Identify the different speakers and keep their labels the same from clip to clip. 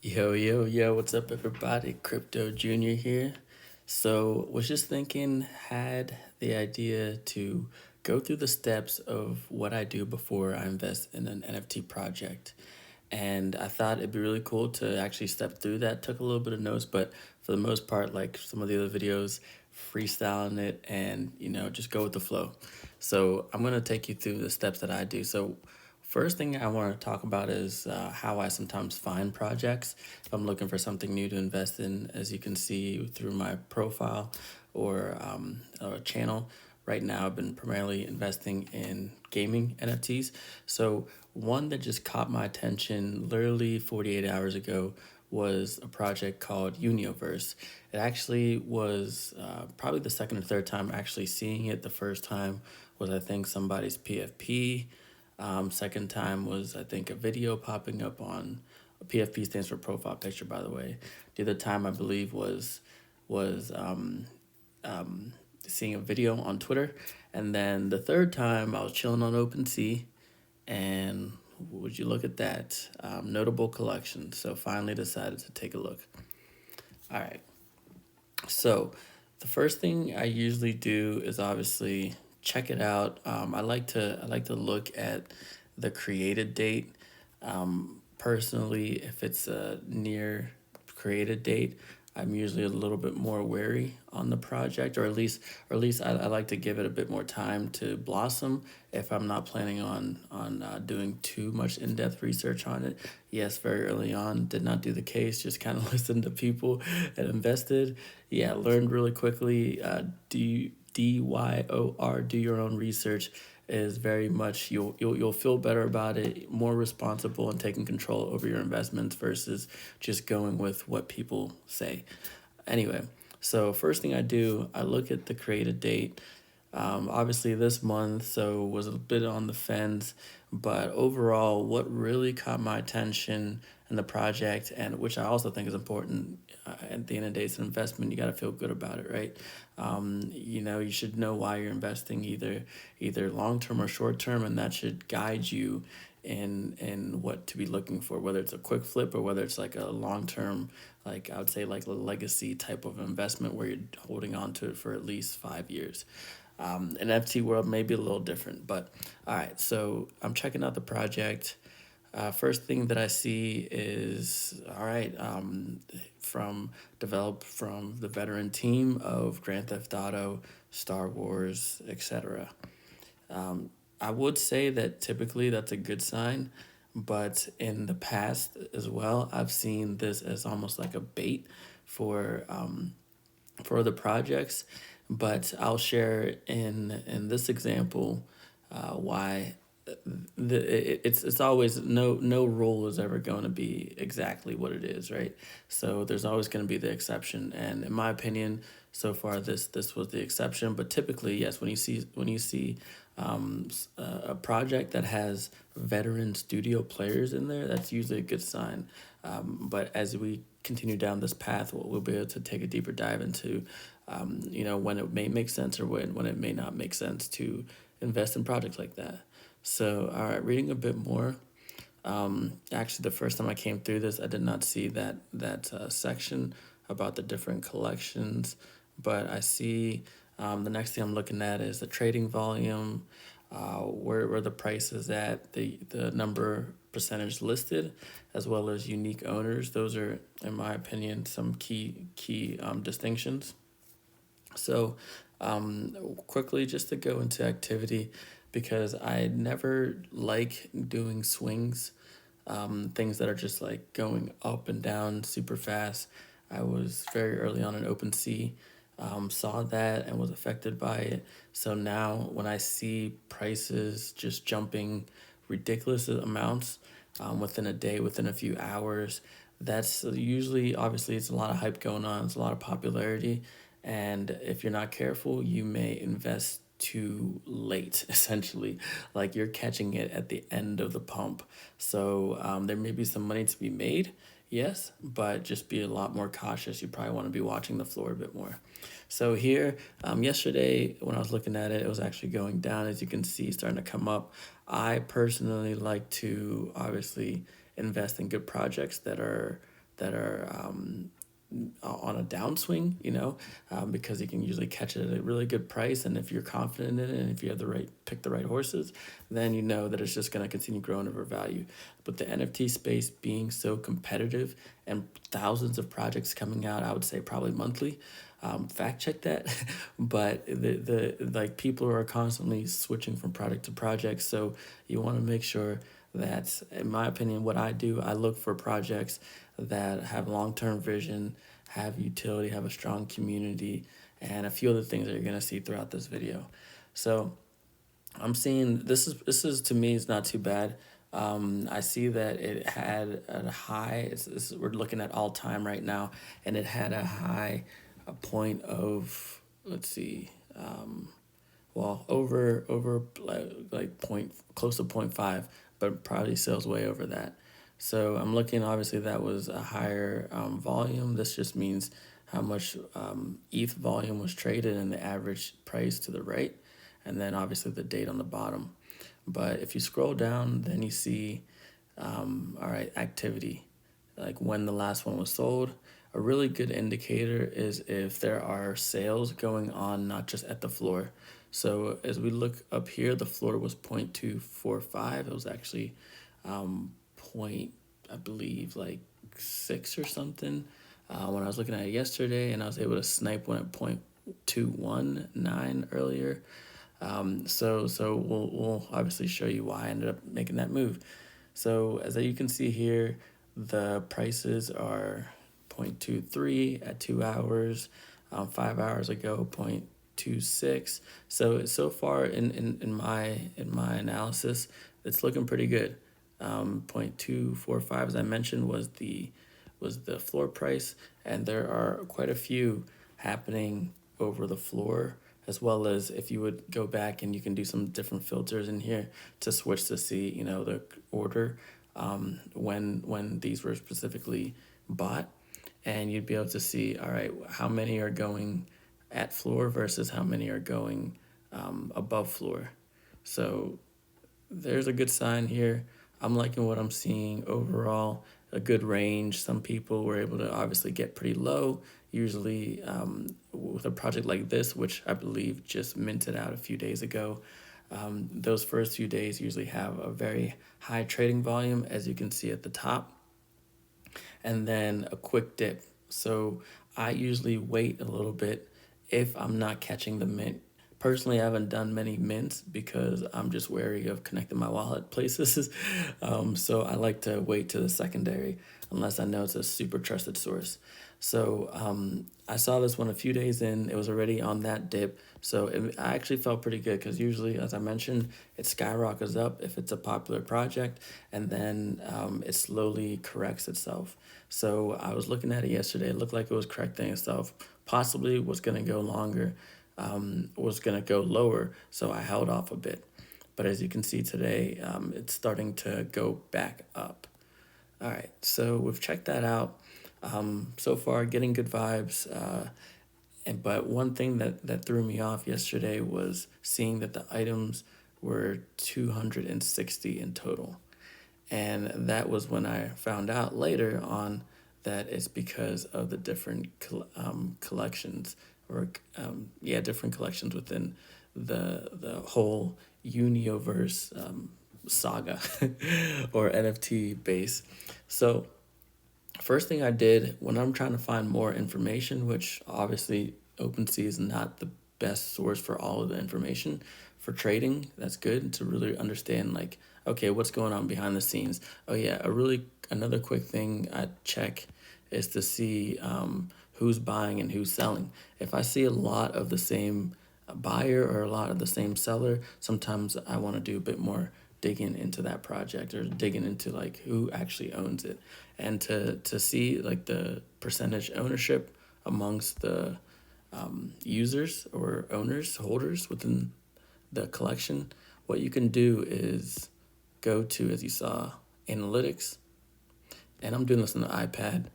Speaker 1: Yo, yo, yo, what's up, everybody? Crypto Junior here. So, was just thinking, had the idea to go through the steps of what I do before I invest in an NFT project. And I thought it'd be really cool to actually step through that. Took a little bit of notes, but for the most part, like some of the other videos, freestyling it and, just go with the flow. So, I'm going to take you through the steps that I do. So, first thing I want to talk about is how I sometimes find projects. If I'm looking for something new to invest in, as you can see through my profile or channel, right now I've been primarily investing in gaming NFTs. So, one that just caught my attention literally 48 hours ago was a project called Unioverse. It actually was probably the second or third time actually seeing it. The first time was, I think, somebody's PFP. Second time was, I think, a video popping up on PFP stands for profile picture, by the way. The other time I believe was seeing a video on Twitter, and then the third time I was chilling on OpenSea, and would you look at that, notable collection. So finally decided to take a look. All right. So, the first thing I usually do is obviously check it out. I like to look at the created date. Personally, if it's a near created date, I'm usually a little bit more wary on the project, or at least I like to give it a bit more time to blossom. If I'm not planning on doing too much in depth research on it, yes, very early on, did not do the case. Just kind of listened to people and invested. Yeah, learned really quickly. DYOR, do your own research, is very much you'll feel better about it, more responsible and taking control over your investments versus just going with what people say. Anyway, so first thing I do, I look at the created date. Obviously, this month, so was a bit on the fence, but overall, what really caught my attention in the project, and which I also think is important, at the end of the day, it's an investment. You got to feel good about it, right? You should know why you're investing, either long term or short term, and that should guide you in what to be looking for, whether it's a quick flip or whether it's like a long term, like I would say like a legacy type of investment where you're holding on to it for at least 5 years. An NFT world may be a little different, but all right. So I'm checking out the project. First thing that I see is all right. Developed from the veteran team of Grand Theft Auto, Star Wars, etc. I would say that typically that's a good sign, but in the past as well, I've seen this as almost like a bait for for the projects. But I'll share in this example why it's always no rule is ever going to be exactly what it is, right? So there's always going to be the exception, and in my opinion, so far this was the exception. But typically, yes, when you see a project that has veteran studio players in there, that's usually a good sign. But as we continue down this path, we'll be able to take a deeper dive into, when it may make sense or when it may not make sense to invest in projects like that. So, all right, reading a bit more. Actually, the first time I came through this, I did not see that section about the different collections, but I see the next thing I'm looking at is the trading volume, where the price is at, the number percentage listed, as well as unique owners. Those are, in my opinion, some key distinctions. So, quickly, just to go into activity, because I never like doing swings, things that are just like going up and down super fast. I was very early on in OpenSea, saw that and was affected by it. So now when I see prices just jumping ridiculous amounts within a day, within a few hours, that's usually, obviously, it's a lot of hype going on, it's a lot of popularity. And if you're not careful, you may invest too late, essentially. Like you're catching it at the end of the pump. So there may be some money to be made, yes, but just be a lot more cautious. You probably want to be watching the floor a bit more. So here, yesterday when I was looking at it, it was actually going down. As you can see, starting to come up. I personally like to obviously invest in good projects that are that are on a downswing, because you can usually catch it at a really good price. And if you're confident in it and if you have pick the right horses, then you know that it's just going to continue growing over value. But the NFT space being so competitive and thousands of projects coming out, I would say probably monthly. Fact check that, but the like people are constantly switching from project to project, so you want to make sure that, in my opinion, what I do, I look for projects that have long-term vision, have utility, have a strong community, and a few other things that you're going to see throughout this video. So I'm seeing this is to me is not too bad. I see that it had a high. We're looking at all time right now, and it had a high, a point of, let's see, well, over like point close to 0.5, but probably sells way over that. So I'm looking, obviously that was a higher volume. This just means how much ETH volume was traded and the average price to the right, and then obviously the date on the bottom. But if you scroll down, then you see, all right, activity, like when the last one was sold. A really good indicator is if there are sales going on, not just at the floor. So as we look up here, the floor was 0.245. It was actually point, I believe, like 6 or something when I was looking at it yesterday, and I was able to snipe one at 0.219 earlier. So we'll obviously show you why I ended up making that move. So as you can see here, the prices are 0.23 at 2 hours, 5 hours ago 0.26. So far in my analysis, it's looking pretty good. 0.245, as I mentioned, was the floor price, and there are quite a few happening over the floor, as well as if you would go back and you can do some different filters in here to switch to see, the order when these were specifically bought, and you'd be able to see, all right, how many are going at floor versus how many are going above floor. So there's a good sign here. I'm liking what I'm seeing overall, a good range. Some people were able to obviously get pretty low. Usually with a project like this, which I believe just minted out a few days ago, those first few days usually have a very high trading volume, as you can see at the top, and then a quick dip. So I usually wait a little bit if I'm not catching the mint. Personally, I haven't done many mints because I'm just wary of connecting my wallet places. So I like to wait to the secondary unless I know it's a super trusted source. So I saw this one a few days in. It was already on that dip. So I actually felt pretty good because usually, as I mentioned, it skyrockets up if it's a popular project, and then it slowly corrects itself. So I was looking at it yesterday. It looked like it was correcting itself. Possibly was going to go longer. Was going to go lower, so I held off a bit. But as you can see today, it's starting to go back up. All right, so we've checked that out. So far, getting good vibes. But one thing that threw me off yesterday was seeing that the items were 260 in total. And that was when I found out later on that it's because of the different collections, or different collections within the whole Unioverse saga or NFT base. So first thing I did when I'm trying to find more information, which obviously OpenSea is not the best source for all of the information for trading. That's good to really understand, like, okay, what's going on behind the scenes. Oh yeah, another quick thing I check is to see who's buying and who's selling. If I see a lot of the same buyer or a lot of the same seller, sometimes I want to do a bit more digging into that project or digging into like who actually owns it, and to see like the percentage ownership amongst the users or owners, holders within the collection. What you can do is go to, as you saw, analytics, and I'm doing this on the iPad,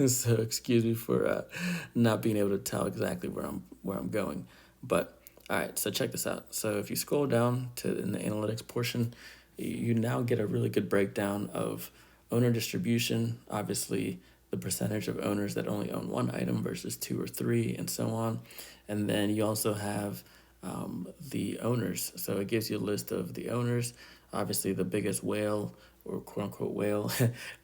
Speaker 1: so excuse me for not being able to tell exactly where I'm going. But all right, so check this out. So if you scroll down to in the analytics portion, you now get a really good breakdown of owner distribution. Obviously, the percentage of owners that only own one item versus two or three, and so on. And then you also have the owners. So it gives you a list of the owners. Obviously, the biggest whale, or quote unquote whale,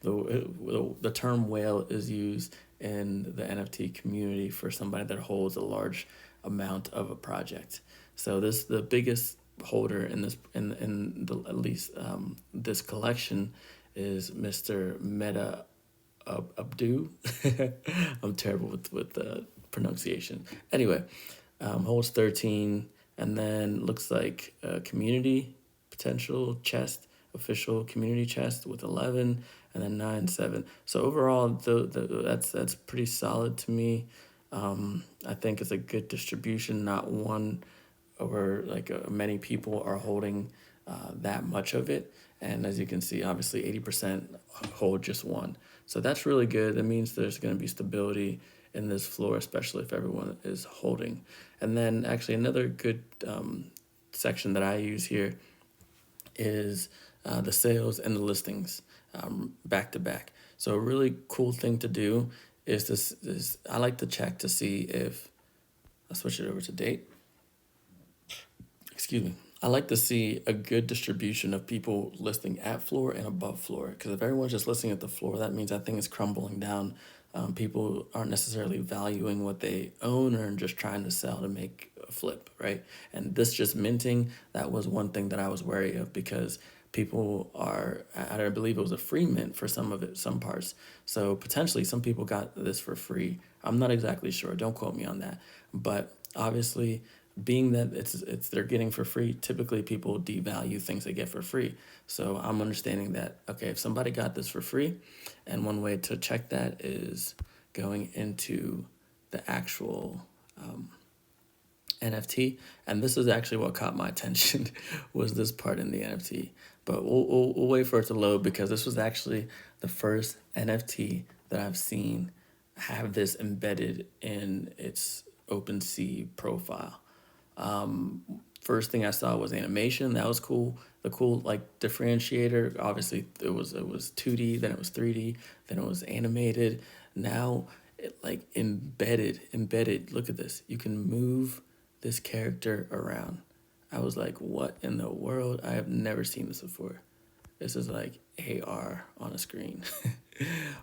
Speaker 1: the term whale is used in the NFT community for somebody that holds a large amount of a project. So this the biggest holder in this in the at least this collection is Mr. Meta Abdu. I'm terrible with the pronunciation. Anyway, holds 13, and then looks like a community potential chest, official community chest with 11, and then 9, 7. So overall, that's pretty solid to me. I think it's a good distribution, not one or like many people are holding that much of it. And as you can see, obviously 80% hold just one. So that's really good. That means there's going to be stability in this floor, especially if everyone is holding. And then actually another good section that I use here is the sales and the listings back to back. So a really cool thing to do is this I like to check to see if I'll switch it over to date. Excuse me. I like to see a good distribution of people listing at floor and above floor. Because if everyone's just listing at the floor, that means that thing is crumbling down. People aren't necessarily valuing what they own or just trying to sell to make a flip, right? And this just minting, that was one thing that I was wary of because people are, I believe it was a free mint for some of it, some parts. So potentially some people got this for free. I'm not exactly sure. Don't quote me on that. But obviously, being that it's they're getting for free, typically people devalue things they get for free. So I'm understanding that, okay, if somebody got this for free, and one way to check that is going into the actual NFT, and this is actually what caught my attention was this part in the NFT. But we'll wait for it to load because this was actually the first NFT that I've seen have this embedded in its OpenSea profile. First thing I saw was animation. That was cool. The cool like differentiator. Obviously, it was 2D, then it was 3D, then it was animated. Now, it like embedded. Look at this. You can move this character around. I was like, what in the world? I have never seen this before. This is like AR on a screen.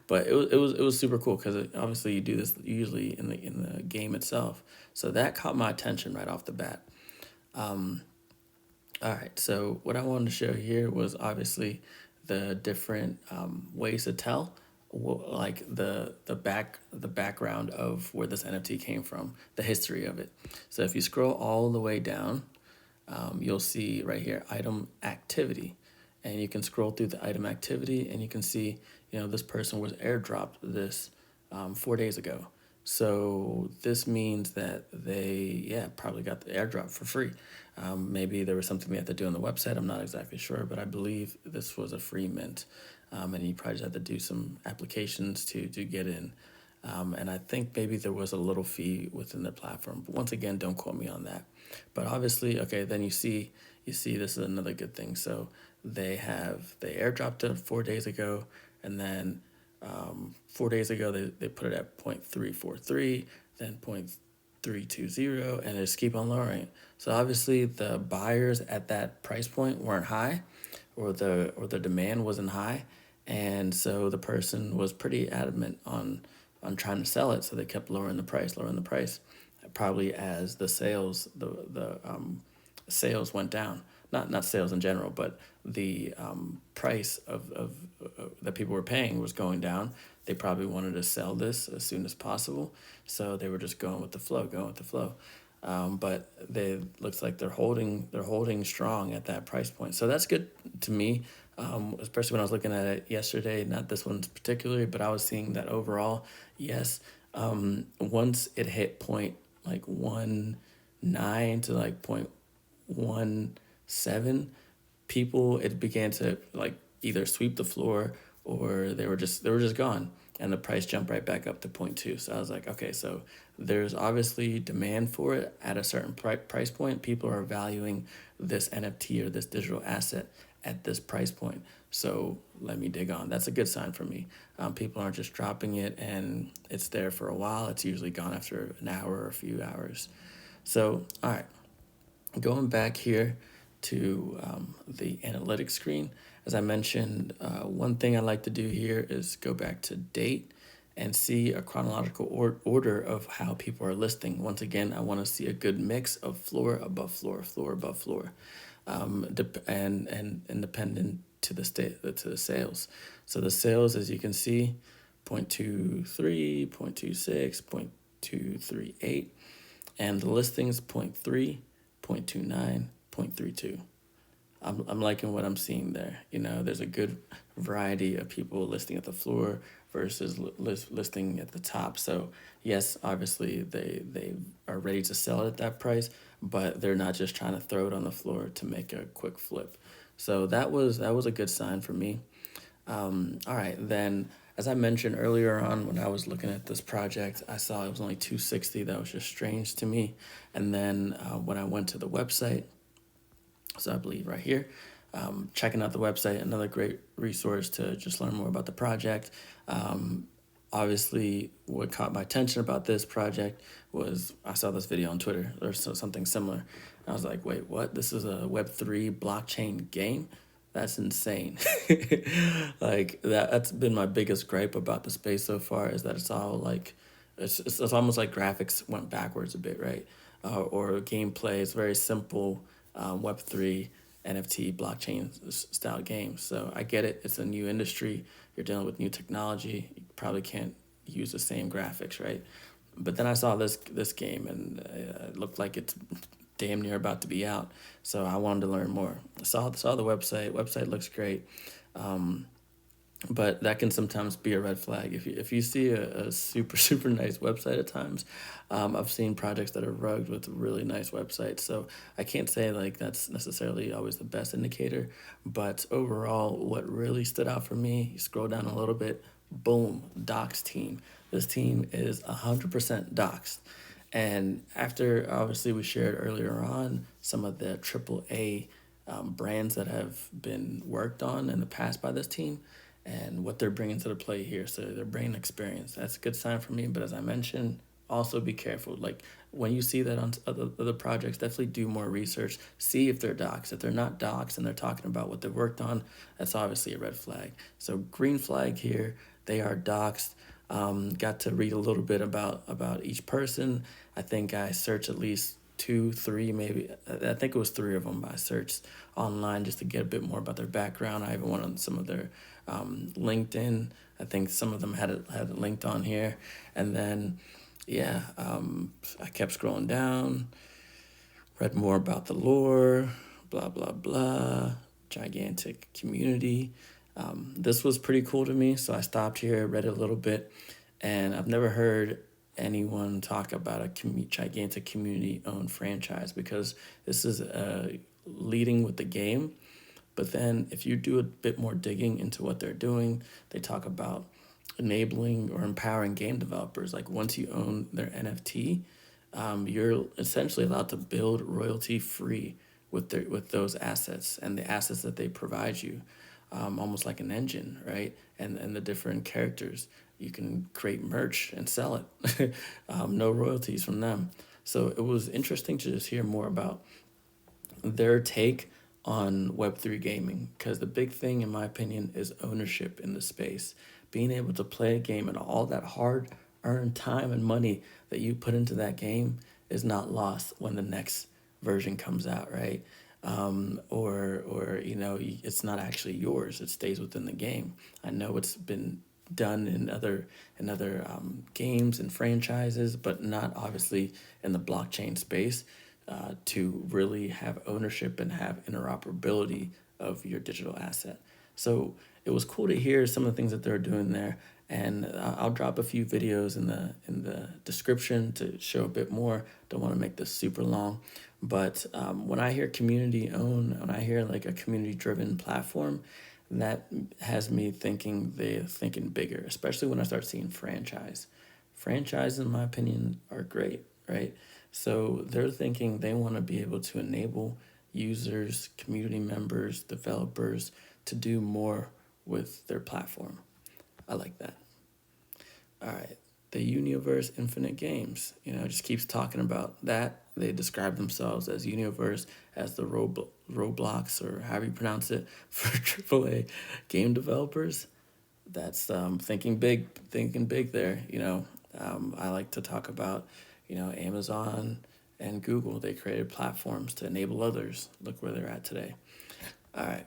Speaker 1: But it was super cool because obviously you do this usually in the game itself. So that caught my attention right off the bat. All right, so what I wanted to show here was obviously the different ways to tell, like the background of where this NFT came from, the history of it. So if you scroll all the way down, you'll see right here item activity, and you can scroll through the item activity, and you can see this person was airdropped this 4 days ago. So this means that they probably got the airdrop for free. Maybe there was something they had to do on the website. I'm not exactly sure, but I believe this was a free mint, and you probably just had to do some applications to get in. And I think maybe there was a little fee within the platform. But once again, don't quote me on that. But obviously, okay, then you see this is another good thing. So they airdropped it 4 days ago, and then 4 days ago they put it at 0.343, then 0.320, and they just keep on lowering. So obviously the buyers at that price point weren't high, or the demand wasn't high, and so the person was pretty adamant on trying to sell it. So they kept lowering the price, probably as the sales went down. Not sales in general, but the price of that people were paying was going down. They probably wanted to sell this as soon as possible, so they were just going with the flow. But they looks like they're holding strong at that price point. So that's good to me, especially when I was looking at it yesterday. Not this one particularly, but I was seeing that overall, yes. Once it hit point like 1.9 to like 0.17, people it began to like either sweep the floor or they were just gone, and the price jumped right back up to 0.2. So I was like, okay, so there's obviously demand for it at a certain price point. People are valuing this NFT or this digital asset at this price point. So let me dig on. That's a good sign for me. People aren't just dropping it and it's there for a while. It's usually gone after an hour or a few hours. So, all right, going back here to the analytics screen, as I mentioned, one thing I like to do here is go back to date and see a chronological order of how people are listing. Once again, I want to see a good mix of floor above floor, floor above floor, and independent to the to the sales. So the sales, as you can see, 0.23, 0.26, 0.238, and the listings 0.3, 0.29, 0.32. I'm liking what I'm seeing there. You know, there's a good variety of people listing at the floor versus listing at the top. So yes, obviously they are ready to sell it at that price, but they're not just trying to throw it on the floor to make a quick flip. So that was a good sign for me. All right, then as I mentioned earlier on when I was looking at this project, I saw it was only 260. That was just strange to me. And then when I went to the website, so I believe right here, checking out the website, another great resource to just learn more about the project. Obviously, what caught my attention about this project was I saw this video on Twitter or something similar. I was like, wait, what? This is a Web3 blockchain game? That's insane. Like that's been my biggest gripe about the space so far is that it's all like it's almost like graphics went backwards a bit, right? Or gameplay is very simple, Web3 NFT blockchain style games. So I get it. It's a new industry. You're dealing with new technology. You probably can't use the same graphics, right? But then I saw this game and it looked like it's damn near about to be out. So I wanted to learn more. Saw the website. Website looks great. But that can sometimes be a red flag. If you see a super super nice website at times, I've seen projects that are rugged with really nice websites. So I can't say like that's necessarily always the best indicator, but overall, what really stood out for me, you scroll down a little bit, boom, docs team. This team is 100% doxed. And after obviously we shared earlier on some of the AAA brands that have been worked on in the past by this team and what they're bringing to the play here. So they're bringing experience. That's a good sign for me. But as I mentioned, also be careful. Like when you see that on other projects, definitely do more research. See if they're docs. If they're not docs and they're talking about what they worked on, that's obviously a red flag. So green flag here, they are doxed. Got to read a little bit about each person. I think I searched at least two, three, maybe. I think it was three of them. I searched online just to get a bit more about their background. I even went on some of their LinkedIn. I think some of them had it linked on here, and then yeah, I kept scrolling down, read more about the lore, blah blah blah, gigantic community. This was pretty cool to me, so I stopped here, read it a little bit, and I've never heard anyone talk about a gigantic community-owned franchise because this is leading with the game. But then if you do a bit more digging into what they're doing, they talk about enabling or empowering game developers. Like once you own their NFT, you're essentially allowed to build royalty free with those assets and the assets that they provide you, almost like an engine, right? And the different characters. You can create merch and sell it, no royalties from them. So it was interesting to just hear more about their take on Web3 gaming because the big thing, in my opinion, is ownership in the space. Being able to play a game and all that hard earned time and money that you put into that game is not lost when the next version comes out, right? Or you know, it's not actually yours. It stays within the game. I know it's been done in other games and franchises, but not obviously in the blockchain space to really have ownership and have interoperability of your digital asset. So it was cool to hear some of the things that they're doing there, and I'll drop a few videos in the description to show a bit more. Don't want to make this super long, but when I hear community owned, when I hear like a community driven platform, that has me thinking they're thinking bigger, especially when I start seeing franchise. Franchises, in my opinion, are great, right? So they're thinking they want to be able to enable users, community members, developers to do more with their platform. I like that. All right. The Unioverse Infinite Games, just keeps talking about that. They describe themselves as Unioverse, as the Roblox, or however you pronounce it, for AAA game developers. That's thinking big there. I like to talk about, Amazon and Google. They created platforms to enable others. Look where they're at today. All right.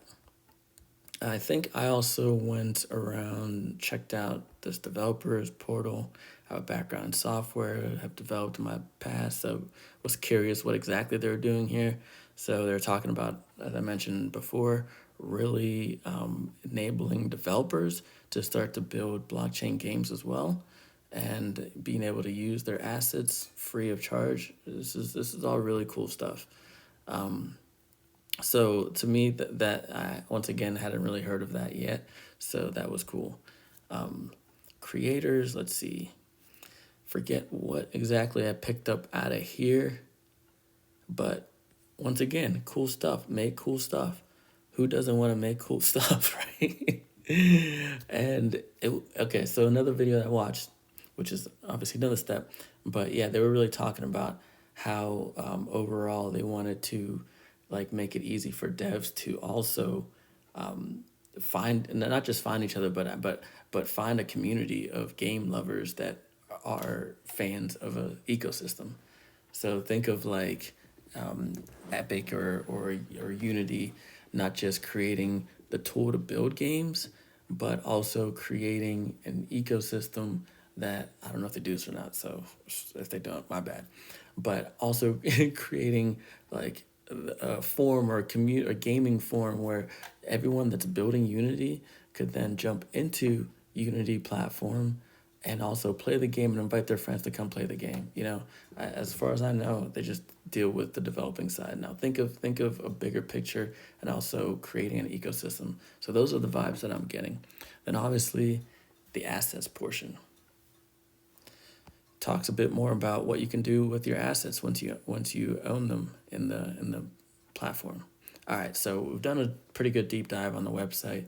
Speaker 1: I think I also went around, checked out this developers portal. I have a background in software, have developed in my past, so was curious what exactly they were doing here. So they're talking about, as I mentioned before, really enabling developers to start to build blockchain games as well, and being able to use their assets free of charge. This is all really cool stuff. So to me, that I once again hadn't really heard of that yet, so that was cool. Creators, let's see, forget what exactly I picked up out of here, but once again, cool stuff. Make cool stuff. Who doesn't want to make cool stuff, right? Okay, so another video that I watched, which is obviously another step, but yeah, they were really talking about how overall they wanted to like make it easy for devs to also find, not just find each other, but find a community of game lovers that are fans of an ecosystem. So think of like Epic or Unity, not just creating the tool to build games, but also creating an ecosystem that, I don't know if they do this or not, so if they don't, my bad. But also creating like a forum or a gaming forum where everyone that's building Unity could then jump into Unity platform and also play the game and invite their friends to come play the game. As far as I know, they just deal with the developing side. Now think of a bigger picture and also creating an ecosystem. So those are the vibes that I'm getting. Then obviously the assets portion talks a bit more about what you can do with your assets once you own them in the platform. All right, so we've done a pretty good deep dive on the website.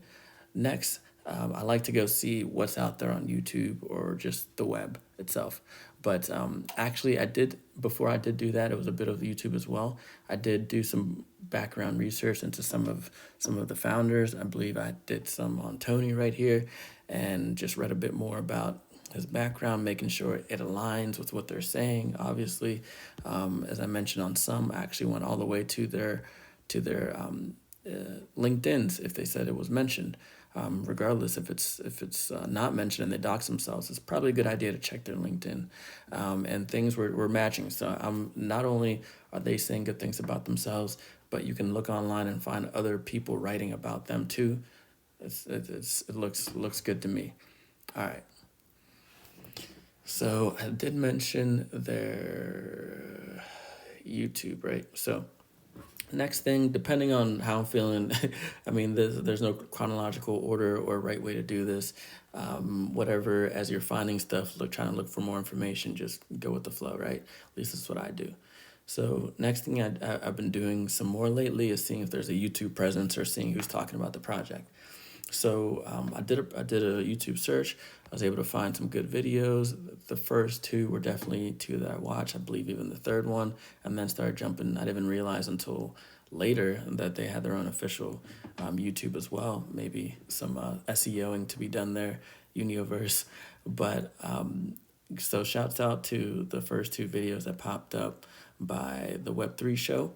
Speaker 1: Next, I like to go see what's out there on YouTube or just the web itself. But actually, before I did do that, it was a bit of YouTube as well. I did do some background research into some of the founders. I believe I did some on Tony right here, and just read a bit more about his background, making sure it aligns with what they're saying. Obviously, as I mentioned on some, I actually went all the way to their LinkedIn's if they said it was mentioned. Regardless if it's not mentioned and they dox themselves, it's probably a good idea to check their LinkedIn. And things were matching. So not only are they saying good things about themselves, but you can look online and find other people writing about them too. It looks good to me. All right. So I did mention their YouTube, right? So next thing, depending on how I'm feeling, I mean, there's no chronological order or right way to do this. Whatever, as you're finding stuff, trying to look for more information, just go with the flow, right? At least that's what I do. So next thing I've been doing some more lately is seeing if there's a YouTube presence or seeing who's talking about the project. So I did a YouTube search. I was able to find some good videos. The first two were definitely two that I watched. I believe even the third one, and then started jumping. I didn't even realize until later that they had their own official YouTube as well. Maybe some SEOing to be done there, Unioverse. But so shouts out to the first two videos that popped up by the Web3 show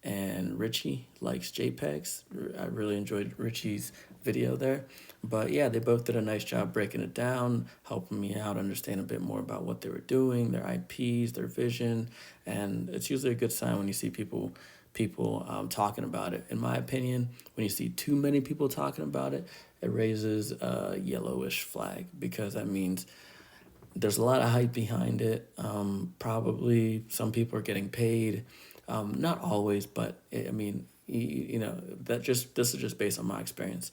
Speaker 1: and Richie likes JPEGs. I really enjoyed Richie's video there. But yeah, they both did a nice job breaking it down, helping me out understand a bit more about what they were doing, their IPs, their vision, and it's usually a good sign when you see people talking about it. In my opinion, when you see too many people talking about it, it raises a yellowish flag, because that means there's a lot of hype behind it. Probably some people are getting paid. Not always, but I mean, this is just based on my experience.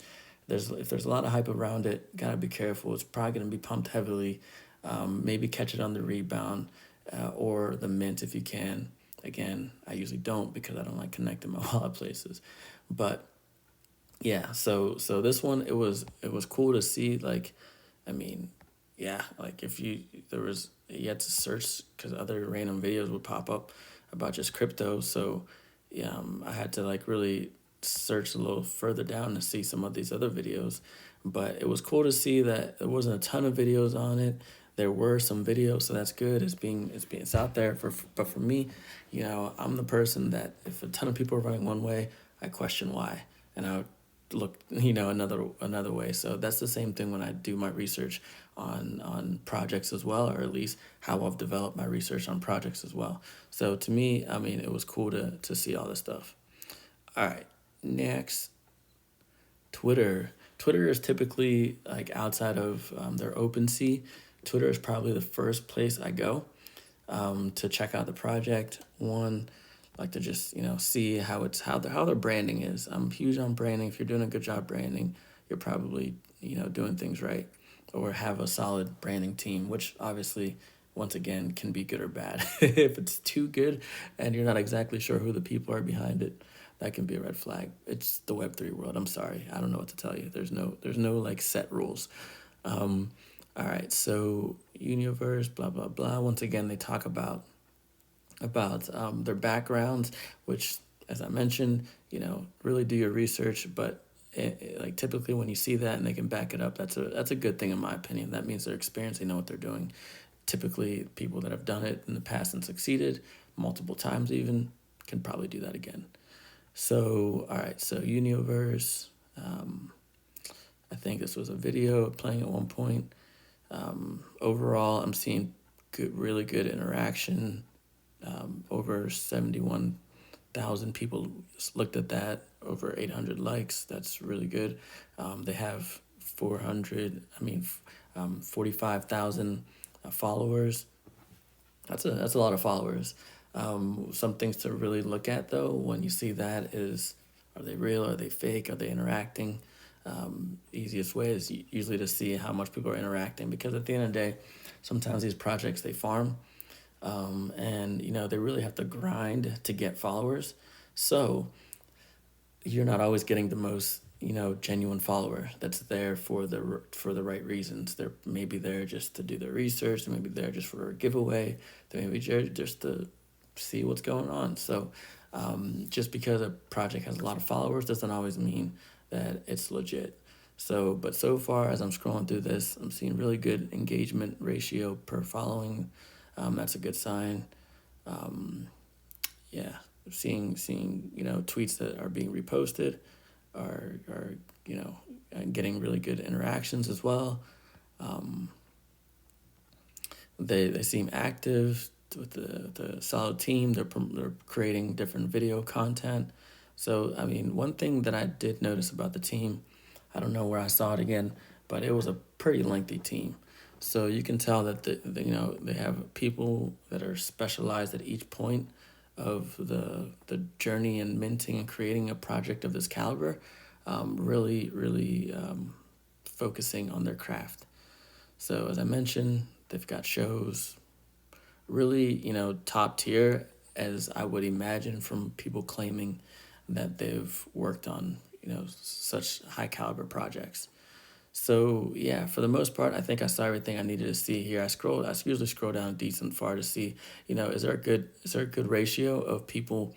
Speaker 1: If there's a lot of hype around it, gotta be careful. It's probably gonna be pumped heavily. Maybe catch it on the rebound or the mint if you can. Again, I usually don't because I don't like connecting my wallet places. But Yeah, so this one, it was cool to see, like, I mean, yeah, like if you had to search because other random videos would pop up about just crypto. So yeah, I had to like really search a little further down to see some of these other videos. But it was cool to see that there wasn't a ton of videos on it. There were some videos, so that's good. It's out there but for me, I'm the person that if a ton of people are running one way, I question why, and I look, another way. So that's the same thing when I do my research on projects as well, or at least how I've developed my research on projects as well. So to me, I mean, it was cool to see all this stuff. All right, next, Twitter. Twitter is typically like outside of their OpenSea. Twitter is probably the first place I go to check out the project. One, like to just see how their branding is. I'm huge on branding. If you're doing a good job branding, you're probably doing things right, or have a solid branding team, which obviously once again can be good or bad. If it's too good and you're not exactly sure who the people are behind it, that can be a red flag. It's the Web3 world. I'm sorry, I don't know what to tell you. There's no like set rules. Um, all right, so Unioverse, blah blah blah. Once again, they talk about their backgrounds, which, as I mentioned, really do your research. But like typically, when you see that and they can back it up, that's a good thing in my opinion. That means they're experienced, they know what they're doing. Typically, people that have done it in the past and succeeded multiple times even can probably do that again. So, all right, so Unioverse. I think this was a video playing at one point. Overall, I'm seeing really good interaction. Over 71,000 people looked at that. Over 800 likes. That's really good. They have 45,000 followers. That's a lot of followers. Some things to really look at though when you see that is, are they real? Are they fake? Are they interacting? Easiest way is usually to see how much people are interacting, because at the end of the day, sometimes these projects they farm, and they really have to grind to get followers. So you're not always getting the most genuine follower that's there for the right reasons. They're maybe there just to do their research, they maybe there just for a giveaway, they maybe just to see what's going on. So just because a project has a lot of followers doesn't always mean that it's legit. But so far as I'm scrolling through this, I'm seeing really good engagement ratio per following. That's a good sign. Um, yeah, seeing tweets that are being reposted are and getting really good interactions as well. Um, they seem active with the solid team. They're creating different video content. So I mean, one thing that I did notice about the team, I don't know where I saw it again, but it was a pretty lengthy team. So you can tell that they have people that are specialized at each point of the journey in minting and creating a project of this caliber, really focusing on their craft. So as I mentioned, they've got shows really, top tier, as I would imagine from people claiming that they've worked on, such high caliber projects. So yeah, for the most part, I think I saw everything I needed to see here. I usually scroll down decent far to see, is there a good ratio of people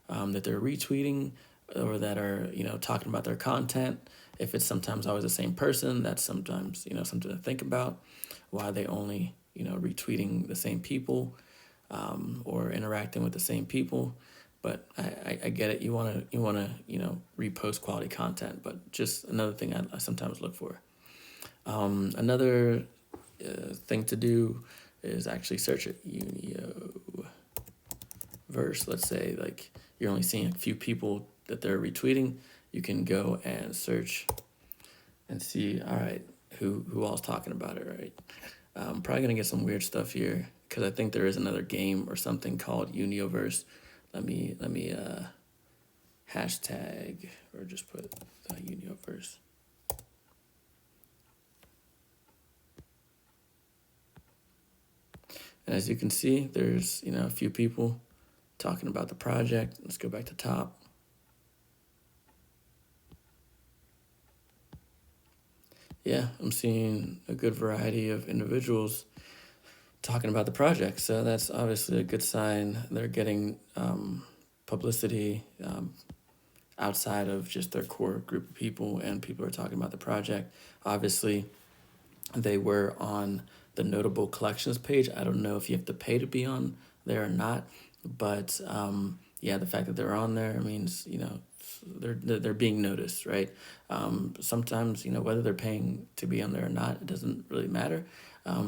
Speaker 1: that they're retweeting, or that are talking about their content. If it's sometimes always the same person, that's sometimes something to think about. Why they only retweeting the same people, or interacting with the same people. But I get it. You wanna repost quality content, but just another thing I sometimes look for. Another thing to do is actually search it. Unioverse. Let's say like you're only seeing a few people that they're retweeting. You can go and search and see. All right, who all's talking about it, right? I'm probably gonna get some weird stuff here because I think there is another game or something called Unioverse. Let me hashtag or just put Unioverse. And as you can see, there's a few people talking about the project. Let's go back to top. yeah, I'm seeing a good variety of individuals talking about the project. So that's obviously a good sign. They're getting publicity outside of just their core group of people, and people are talking about the project. Obviously, they were on the notable collections page. I don't know if you have to pay to be on there or not, but yeah, the fact that they're on there means, they're being noticed, right? Sometimes, whether they're paying to be on there or not, it doesn't really matter. I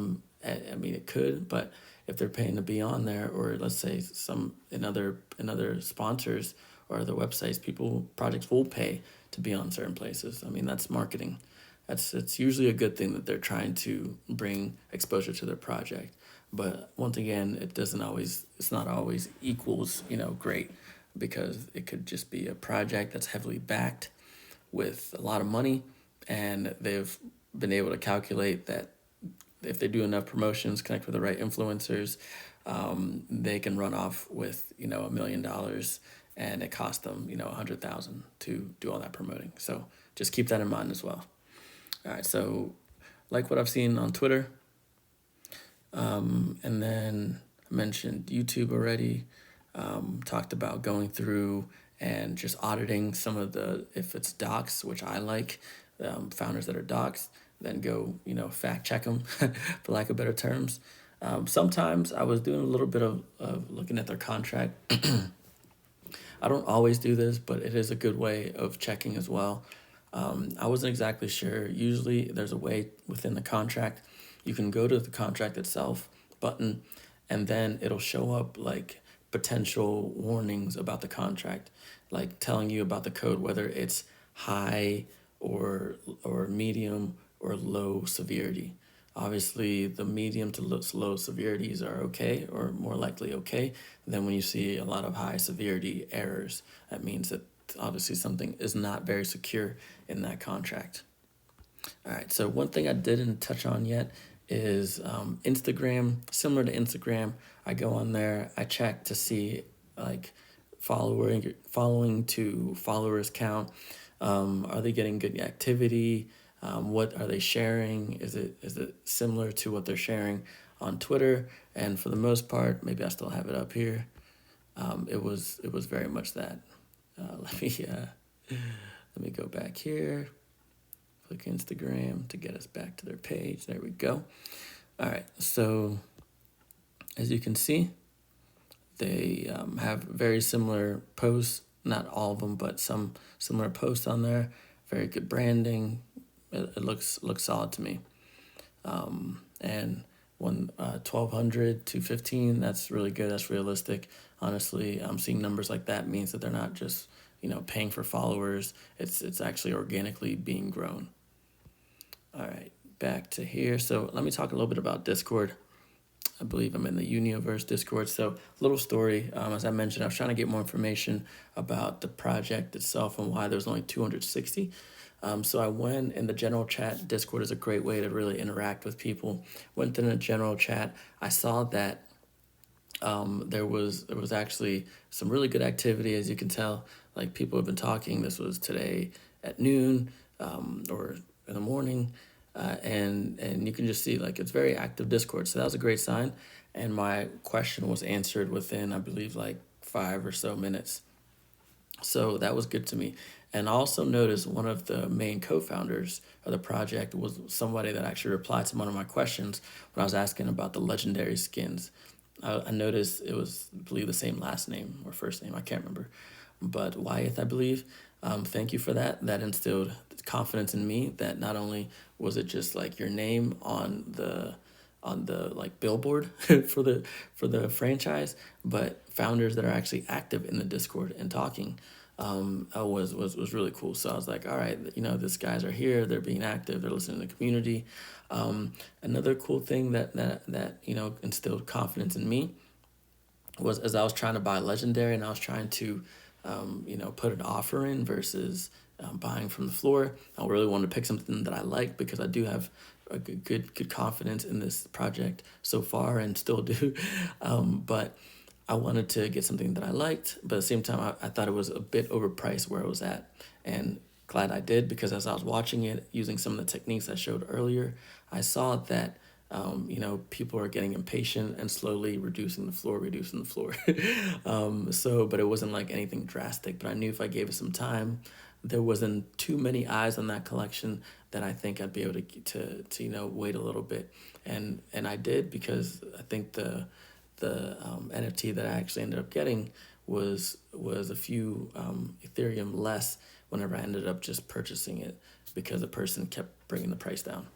Speaker 1: mean, it could, but if they're paying to be on there, or let's say some in other sponsors or other websites, projects will pay to be on certain places. I mean, that's marketing. It's usually a good thing that they're trying to bring exposure to their project. But once again, it's not always equals, great, because it could just be a project that's heavily backed with a lot of money, and they've been able to calculate that if they do enough promotions, connect with the right influencers, they can run off with, $1 million, and it costs them, 100,000 to do all that promoting. So just keep that in mind as well. All right, so like what I've seen on Twitter, and then I mentioned YouTube already. Talked about going through and just auditing some of if it's docs, which I like, founders that are docs, then go, fact check them, for lack of better terms. Sometimes I was doing a little bit of looking at their contract. I don't always do this, but it is a good way of checking as well. I wasn't exactly sure. Usually there's a way within the contract. You can go to the contract itself button, and then it'll show up like potential warnings about the contract, like telling you about the code, whether it's high or medium or low severity. Obviously, the medium to low severities are okay, or more likely okay. Then when you see a lot of high severity errors, that means that obviously something is not very secure in that contract. All right, so one thing I didn't touch on yet is Instagram. Similar to Instagram, I go on there, I check to see like following to followers count. Are they getting good activity? What are they sharing? Is it similar to what they're sharing on Twitter? And for the most part, maybe I still have it up here. It was very much that. Let me go back here. Click Instagram to get us back to their page. There we go. All right. So as you can see, they have very similar posts. Not all of them, but some similar posts on there. Very good branding. It looks solid to me. And 1,200 to 15, that's really good. That's realistic. Honestly, seeing numbers like that means that they're not just paying for followers. It's actually organically being grown. All right, back to here. So let me talk a little bit about Discord. I believe I'm in the Unioverse Discord. So, little story. As I mentioned, I was trying to get more information about the project itself and why there's only 260. So I went in the general chat. Discord is a great way to really interact with people. Went in the general chat. I saw that there was actually some really good activity, as you can tell. Like, people have been talking. This was today at noon, or in the morning, and you can just see like it's very active Discord. So that was a great sign, and my question was answered within, I believe, like 5 or so minutes. So that was good to me. And I also noticed one of the main co-founders of the project was somebody that actually replied to one of my questions when I was asking about the legendary skins. I noticed it was, I believe, the same last name or first name. I can't remember. But Wyeth, I believe. Thank you for that. That instilled confidence in me that not only was it just like your name on the like billboard for the franchise, but founders that are actually active in the Discord and talking, was really cool. So I was like, all right, these guys are here. They're being active. They're listening to the community. Another cool thing that instilled confidence in me was, as I was trying to buy Legendary and I was trying to, put an offer in versus buying from the floor. I really wanted to pick something that I like, because I do have a good confidence in this project so far, and still do. But I wanted to get something that I liked, but at the same time, I thought it was a bit overpriced where it was at. And glad I did, because as I was watching it, using some of the techniques I showed earlier, I saw that people are getting impatient and slowly reducing the floor. But it wasn't like anything drastic. But I knew if I gave it some time, there wasn't too many eyes on that collection, that I think I'd be able to wait a little bit, and I did, because I think the NFT that I actually ended up getting was a few Ethereum less whenever I ended up just purchasing it, because the person kept bringing the price down.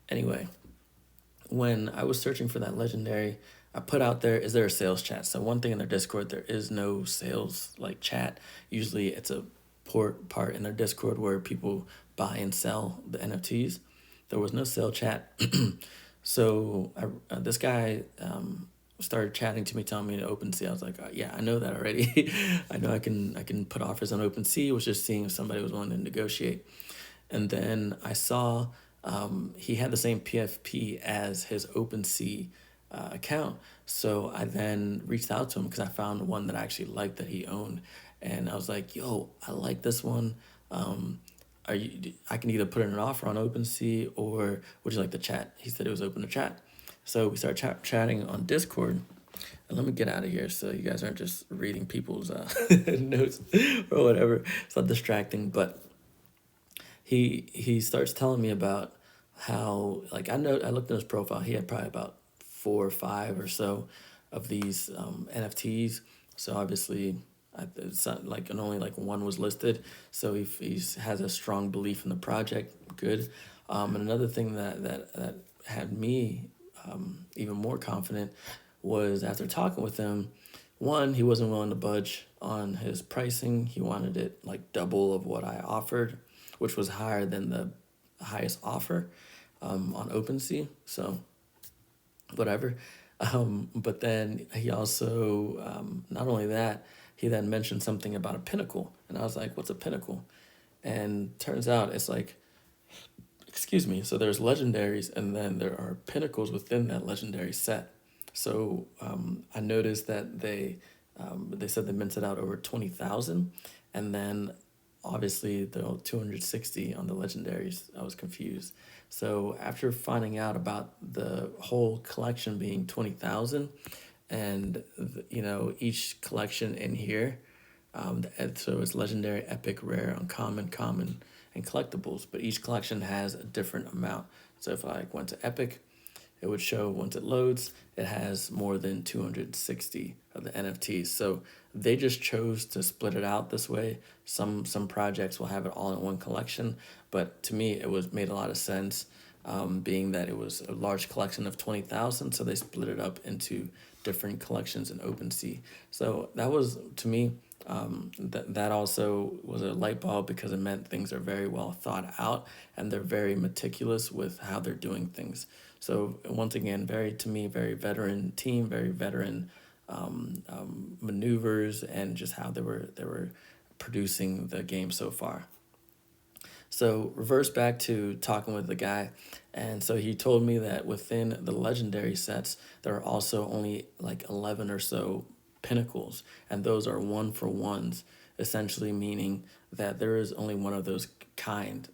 Speaker 1: Anyway, when I was searching for that legendary, I put out there, is there a sales chat? So one thing in their Discord, there is no sales like chat. Usually it's a part in their Discord where people buy and sell the NFTs. There was no sale chat. So this guy started chatting to me, telling me to OpenSea. I was like, yeah, I know that already. I know I can put offers on OpenSea. Was just seeing if somebody was willing to negotiate. And then I saw he had the same PFP as his OpenSea account. So I then reached out to him, because I found one that I actually liked that he owned. And I was like, yo, I like this one. I can either put in an offer on OpenSea, or would you like to chat? He said it was open to chat. So we started chatting on Discord. And let me get out of here so you guys aren't just reading people's notes or whatever. It's not distracting. But he starts telling me about how, like, I looked at his profile. He had probably about 4 or 5 or so of these NFTs. So obviously, it's not like, and only like one was listed. So he has a strong belief in the project. Good. And another thing that had me even more confident was, after talking with him, one, he wasn't willing to budge on his pricing. He wanted it like double of what I offered, which was higher than the highest offer on OpenSea. So whatever. But then he also, not only that, he then mentioned something about a pinnacle. And I was like, what's a pinnacle? And turns out it's like, excuse me, so there's legendaries, and then there are pinnacles within that legendary set. So I noticed that they said they minted out over 20,000, and then obviously the 260 on the legendaries. I was confused. So after finding out about the whole collection being 20,000, and each collection in here, so it's legendary, epic, rare, uncommon, common, and collectibles. But each collection has a different amount. So if I went to epic, it would show once it loads, it has more than 260 of the NFTs. So they just chose to split it out this way. Some projects will have it all in one collection, but to me, it was made a lot of sense, being that it was a large collection of 20,000. So they split it up into different collections in OpenSea. So that was, to me, that also was a light bulb, because it meant things are very well thought out, and they're very meticulous with how they're doing things. So once again, very veteran team, very veteran maneuvers, and just how they were producing the game so far. So reverse back to talking with the guy, and so he told me that within the legendary sets, there are also only like 11 or so pinnacles, and those are 1-for-1s, essentially meaning that there is only one of those kind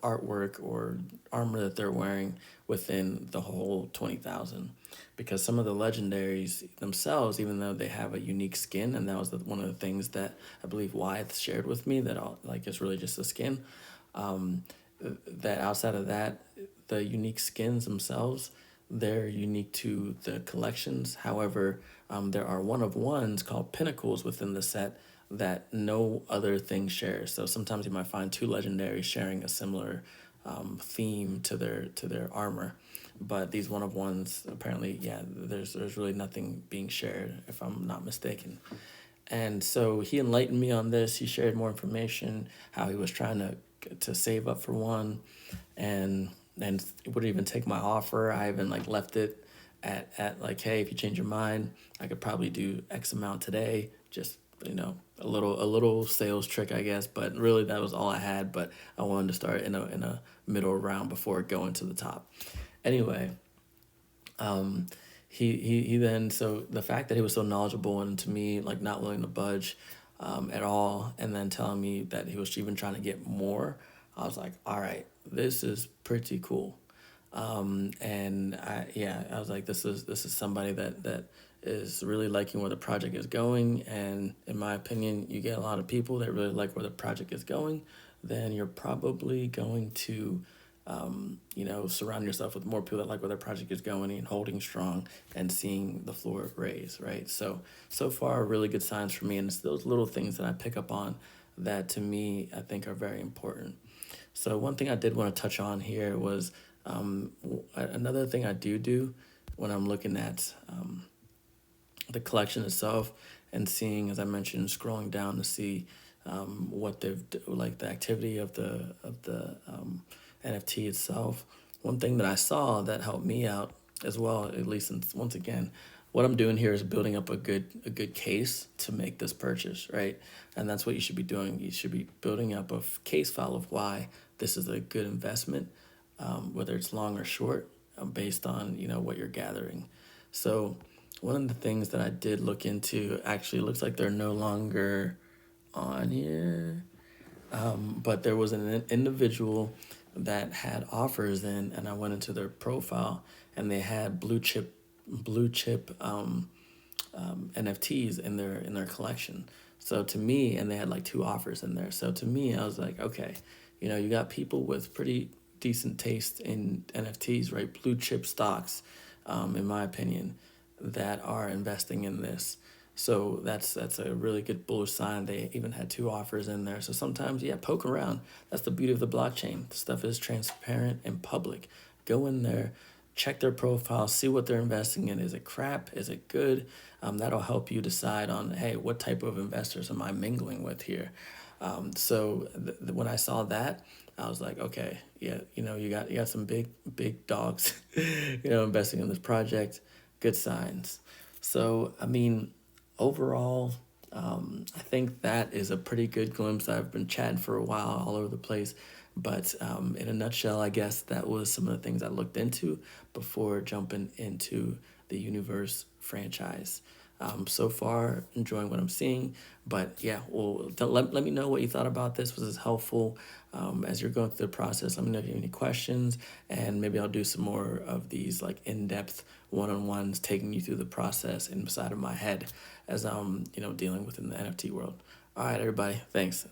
Speaker 1: artwork or armor that they're wearing within the whole 20,000. Because some of the legendaries themselves, even though they have a unique skin, and that was one of the things that I believe Wyeth shared with me, that it's really just the skin. That outside of that, the unique skins themselves, they're unique to the collections. However, there are one-of-ones called pinnacles within the set that no other thing shares. So sometimes you might find two legendaries sharing a similar theme to their armor, but these one-of-ones, apparently, yeah, there's really nothing being shared, if I'm not mistaken. And so he enlightened me on this. He shared more information, how he was trying to save up for one, and wouldn't even take my offer. I even like left it at like, hey, if you change your mind, I could probably do X amount today. Just a little sales trick, I guess. But really, that was all I had. But I wanted to start in a middle round before going to the top. Anyway, he then, so the fact that he was so knowledgeable, and to me, like, not willing to budge, at all, and then telling me that he was even trying to get more, I was like, all right, this is pretty cool. And I was like, this is somebody that is really liking where the project is going. And in my opinion, you get a lot of people that really like where the project is going, then you're probably going to, surround yourself with more people that like where their project is going and holding strong and seeing the floor raise, right? So far, really good signs for me. And it's those little things that I pick up on that to me, I think are very important. So one thing I did want to touch on here was another thing I do when I'm looking at the collection itself and seeing, as I mentioned, scrolling down to see what like the activity of the NFT itself. One thing that I saw that helped me out as well, at least since once again, what I'm doing here is building up a good case to make this purchase, right? And that's what you should be doing. You should be building up a case file of why this is a good investment, whether it's long or short, based on what you're gathering. So one of the things that I did look into, actually looks like they're no longer on here, but there was an individual that had offers in, and I went into their profile, and they had blue chip NFTs in their collection. So to me, and they had like two offers in there. So to me, I was like, okay, you got people with pretty decent taste in NFTs, right? Blue chip stocks, in my opinion, that are investing in this. So that's a really good bullish sign. They even had two offers in there. So sometimes, yeah, poke around. That's the beauty of the blockchain. The stuff is transparent and public. Go in there, check their profile, see what they're investing in. Is it crap? Is it good? That'll help you decide on, hey, what type of investors am I mingling with here? When I saw that, I was like, okay, yeah, you got some big dogs, investing in this project. Good signs. So I mean, overall, I think that is a pretty good glimpse. I've been chatting for a while all over the place, but in a nutshell, I guess that was some of the things I looked into before jumping into the Universe franchise. So far, enjoying what I'm seeing, but yeah, well, let me know what you thought about this. Was this helpful as you're going through the process? Let me know if you have any questions, and maybe I'll do some more of these like in-depth one-on-ones, taking you through the process inside of my head as I'm dealing within the NFT world. All right, everybody, thanks.